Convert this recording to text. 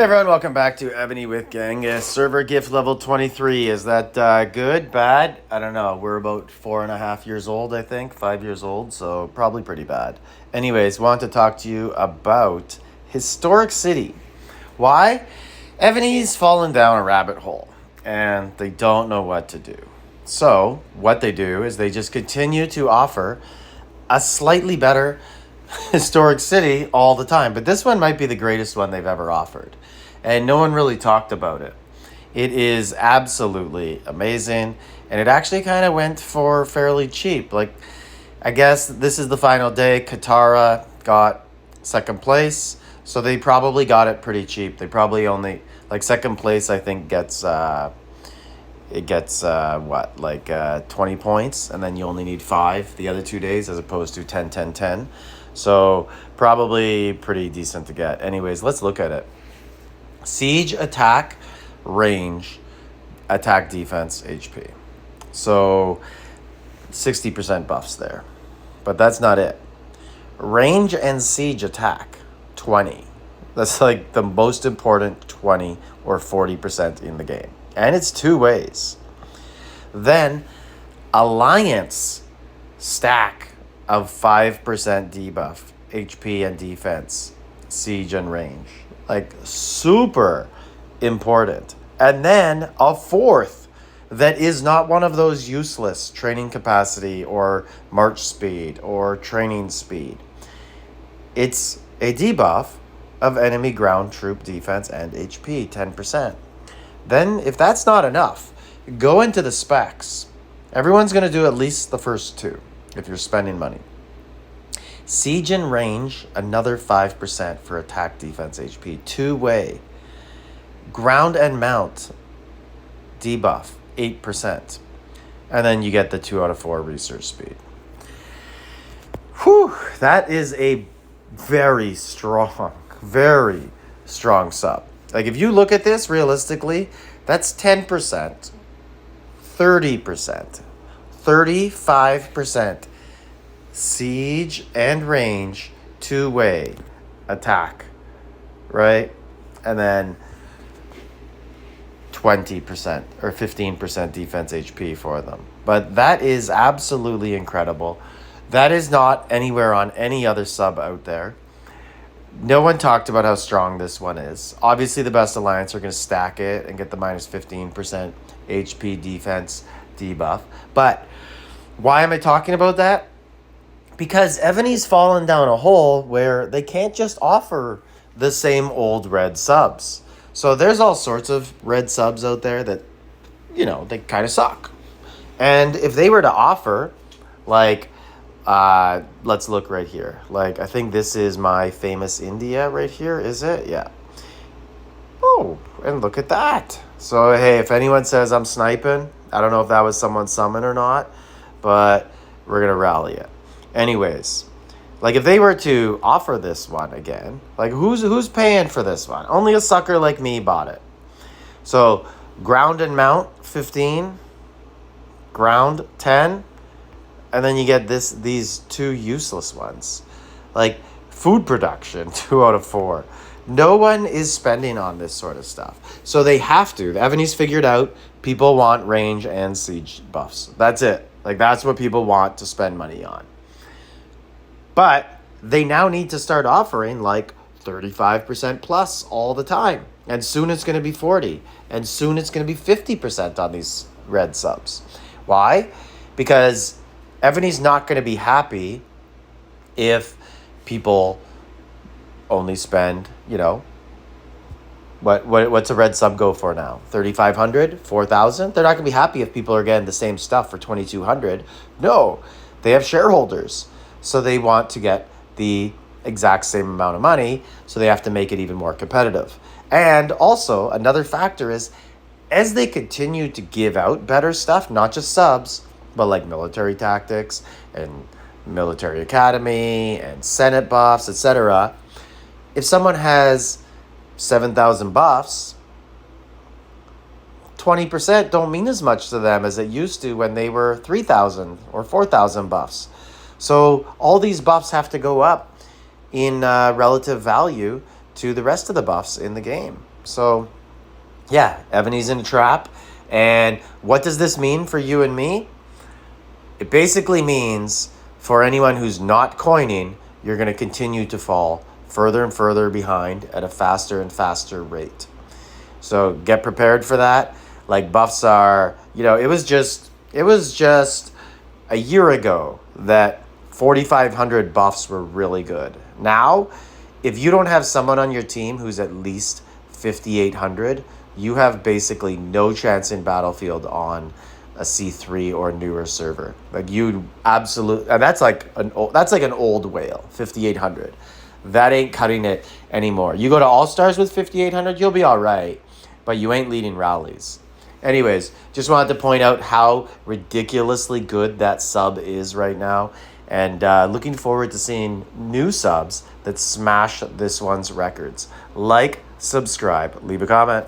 everyone, welcome back to Evony with Gang. Server gift level 23. Is that good, bad? I don't know. We're about 4.5 years old, I think. 5 years old, so probably pretty bad. Anyways, want to talk to you about Historic City. Why? Evony's fallen down a rabbit hole, and they don't know what to do. So, what they do is they just continue to offer a slightly better Historic City all the time. But this one might be the greatest one they've ever offered. And no one really talked about it. It is absolutely amazing. And it actually kind of went for fairly cheap. Like, I guess this is the final day. Katara got second place. So they probably got it pretty cheap. They probably only, like, second place, I think, gets, it gets, 20 points. And then you only need 5 the other 2 days as opposed to 10, 10, 10. So probably pretty decent to get. Anyways, let's look at it. Siege, attack, range, attack, defense, HP. So 60% buffs there. But that's not it. Range and siege attack, 20. That's like the most important 20 or 40% in the game. And it's 2 ways. Then alliance stack of 5% debuff, HP and defense, siege and range. Like, super important. And then a 4th that is not one of those useless training capacity or march speed or training speed. It's a debuff of enemy ground troop defense and HP, 10%. Then, if that's not enough, go into the specs. Everyone's going to do at least the first 2. If you're spending money. Siege and range, another 5% for attack, defense, HP. 2-way. Ground and mount, debuff, 8%. And then you get the 2 out of 4 research speed. Whew, that is a very strong sub. Like, if you look at this realistically, that's 10%, 30%. 35% siege and range, 2-way attack, right? And then 20% or 15% defense HP for them. But that is absolutely incredible. That is not anywhere on any other sub out there. No one talked about how strong this one is. Obviously, the best alliance are going to stack it and get the minus 15% HP defense debuff. But why am I talking about that? Because Evony's fallen down a hole where they can't just offer the same old red subs. So there's all sorts of red subs out there that, they kind of suck. And if they were to offer, like, let's look right here. Like, I think this is my famous India right here, is it? Yeah. Oh, and look at that. So, hey, if anyone says I'm sniping, I don't know if that was someone's summon or not, but we're going to rally it. Anyways, like, if they were to offer this one again, like, who's paying for this one? Only a sucker like me bought it. So, ground and mount, 15. Ground, 10. And then you get these 2 useless ones. Like, food production, 2 out of 4. No one is spending on this sort of stuff. So they have to. Evony's figured out people want range and siege buffs. That's it. Like, that's what people want to spend money on. But they now need to start offering, like, 35% plus all the time. And soon it's going to be 40. And soon it's going to be 50% on these red subs. Why? Because Evony's not going to be happy if people only spend, what's a red sub go for now? 3,500, 4,000? They're not going to be happy if people are getting the same stuff for 2,200. No, they have shareholders, so they want to get the exact same amount of money, so they have to make it even more competitive. And also, another factor is, as they continue to give out better stuff, not just subs, but like military tactics and military academy and Senate buffs, etc. If someone has 7,000 buffs, 20% don't mean as much to them as it used to when they were 3,000 or 4,000 buffs. So all these buffs have to go up in relative value to the rest of the buffs in the game. So yeah, Evony's in a trap. And what does this mean for you and me? It basically means for anyone who's not coining, you're going to continue to fall further and further behind at a faster and faster rate. So get prepared for that. Like buffs are, it was just a year ago that 4,500 buffs were really good. Now, if you don't have someone on your team who's at least 5,800, you have basically no chance in Battlefield on a C3 or newer server. Like you absolutely, and that's like an old whale, 5,800. That ain't cutting it anymore. You go to All Stars with 5,800, you'll be all right, but you ain't leading rallies. Anyways, just wanted to point out how ridiculously good that sub is right now. And looking forward to seeing new subs that smash this one's records. Like, subscribe, leave a comment.